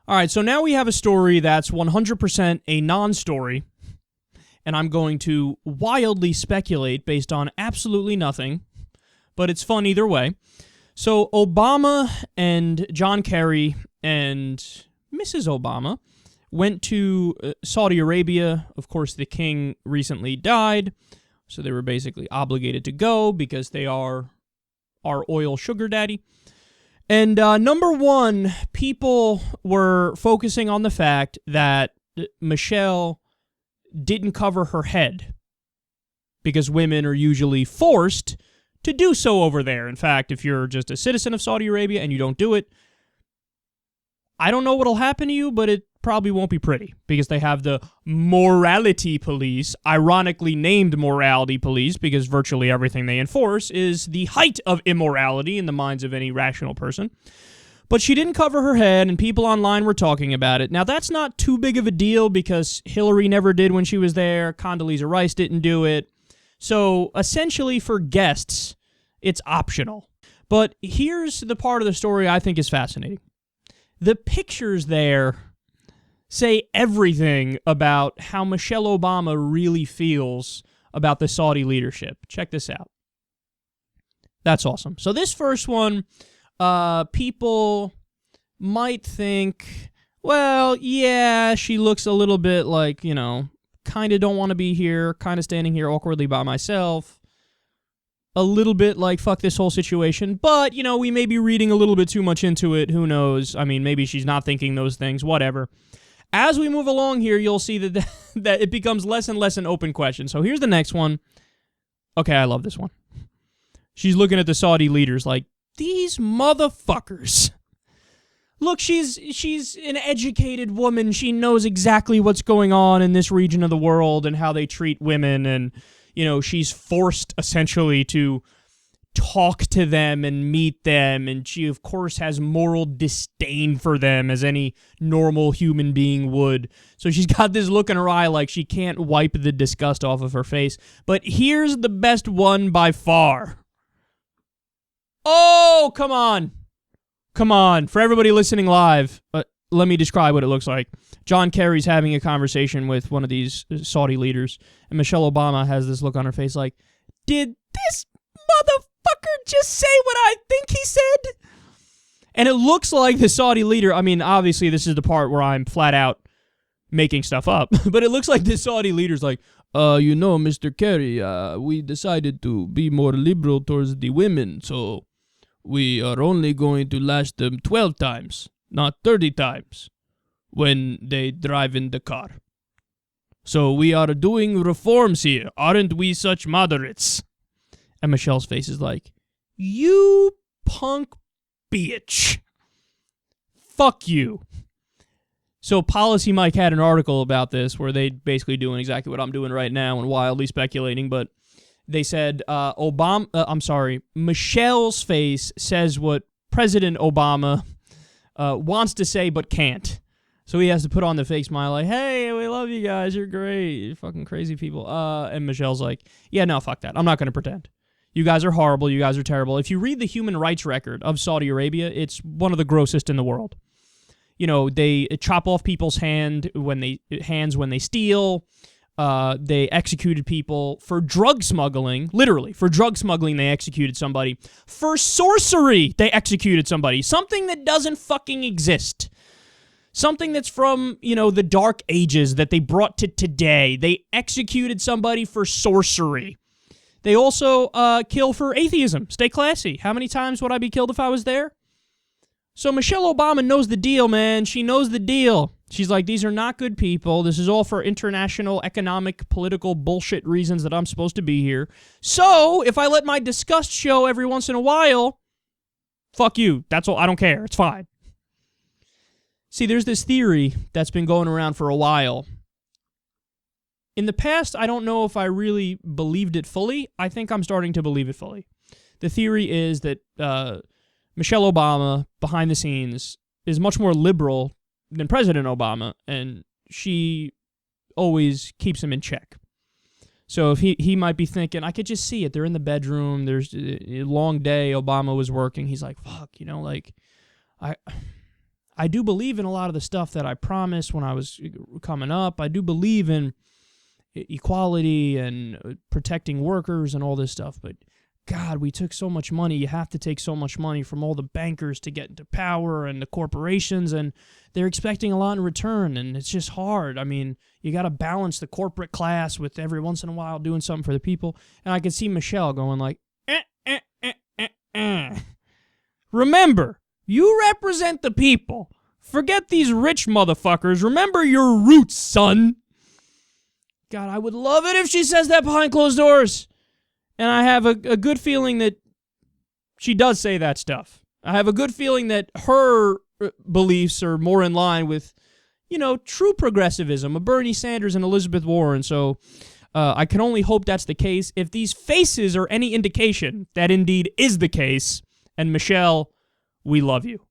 All right, so now we have a story that's 100% a non-story, and I'm going to wildly speculate based on absolutely nothing, but it's fun either way. So Obama and John Kerry and Mrs. Obama went to Saudi Arabia. Of course, the king recently died, so they were basically obligated to go because they are our oil sugar daddy. And number one, people were focusing on the fact that Michelle didn't cover her head because women are usually forced to do so over there. In fact, if you're just a citizen of Saudi Arabia and you don't do it, I don't know what'll happen to you, but it probably won't be pretty because they have the morality police, ironically named morality police because virtually everything they enforce is the height of immorality in the minds of any rational person. But she didn't cover her head, and people online were talking about it. Now, that's not too big of a deal because Hillary never did when she was there. Condoleezza Rice didn't do it. So, essentially, for guests, it's optional. But here's the part of the story I think is fascinating. The pictures there say everything about how Michelle Obama really feels about the Saudi leadership. Check this out. That's awesome. So this first one, people might think, well, yeah, she looks a little bit like, you know, kind of don't want to be here, kind of standing here awkwardly by myself. A little bit like, fuck this whole situation. But, you know, we may be reading a little bit too much into it. Who knows? I mean, maybe she's not thinking those things. Whatever. As we move along here, you'll see that that it becomes less and less an open question. So here's the next one. Okay, I love this one. She's looking at the Saudi leaders like, these motherfuckers. Look, she's an educated woman. She knows exactly what's going on in this region of the world and how they treat women, and you know, she's forced essentially to talk to them and meet them, and she, of course, has moral disdain for them as any normal human being would. So she's got this look in her eye like she can't wipe the disgust off of her face. But here's the best one by far. Oh, come on. Come on. For everybody listening live, let me describe what it looks like. John Kerry's having a conversation with one of these Saudi leaders, and Michelle Obama has this look on her face like, did this motherfucker just say what I think he said? And it looks like the Saudi leader, I mean, obviously this is the part where I'm flat out making stuff up, but it looks like the Saudi leader's like, you know, Mr. Kerry, we decided to be more liberal towards the women, so we are only going to lash them 12 times, not 30 times. When they drive in the car. So we are doing reforms here. Aren't we such moderates? And Michelle's face is like, you punk bitch. Fuck you. So Policy Mike had an article about this where they basically doing exactly what I'm doing right now and wildly speculating, but they said Michelle's face says what President Obama wants to say but can't. So he has to put on the fake smile like, hey, we love you guys. You're great. You're fucking crazy people. And Michelle's like, yeah, no, fuck that. I'm not going to pretend. You guys are horrible. You guys are terrible. If you read the human rights record of Saudi Arabia, it's one of the grossest in the world. You know, they chop off people's hands when they steal. They executed people for drug smuggling. Literally, for drug smuggling, they executed somebody. For sorcery, they executed somebody. Something that doesn't fucking exist. Something that's from, you know, the dark ages that they brought to today. They executed somebody for sorcery. They also kill for atheism. Stay classy. How many times would I be killed if I was there? So Michelle Obama knows the deal, man. She knows the deal. She's like, these are not good people. This is all for international, economic, political bullshit reasons that I'm supposed to be here. So if I let my disgust show every once in a while, fuck you. That's all. I don't care. It's fine. See, there's this theory that's been going around for a while. In the past, I don't know if I really believed it fully. I think I'm starting to believe it fully. The theory is that Michelle Obama, behind the scenes, is much more liberal than President Obama, and she always keeps him in check. So if he might be thinking, I could just see it. They're in the bedroom. There's a long day. Obama was working. He's like, fuck, you know, like, I I do believe in a lot of the stuff that I promised when I was coming up. I do believe in equality and protecting workers and all this stuff, but God, we took so much money. You have to take so much money from all the bankers to get into power and the corporations, and they're expecting a lot in return, and it's just hard. I mean, you got to balance the corporate class with every once in a while doing something for the people, and I could see Michelle going like, Remember, you represent the people. Forget these rich motherfuckers. Remember your roots, son. God, I would love it if she says that behind closed doors. And I have a good feeling that she does say that stuff. I have a good feeling that her beliefs are more in line with, true progressivism, a Bernie Sanders and Elizabeth Warren. So I can only hope that's the case. If these faces are any indication that indeed is the case, and Michelle, we love you.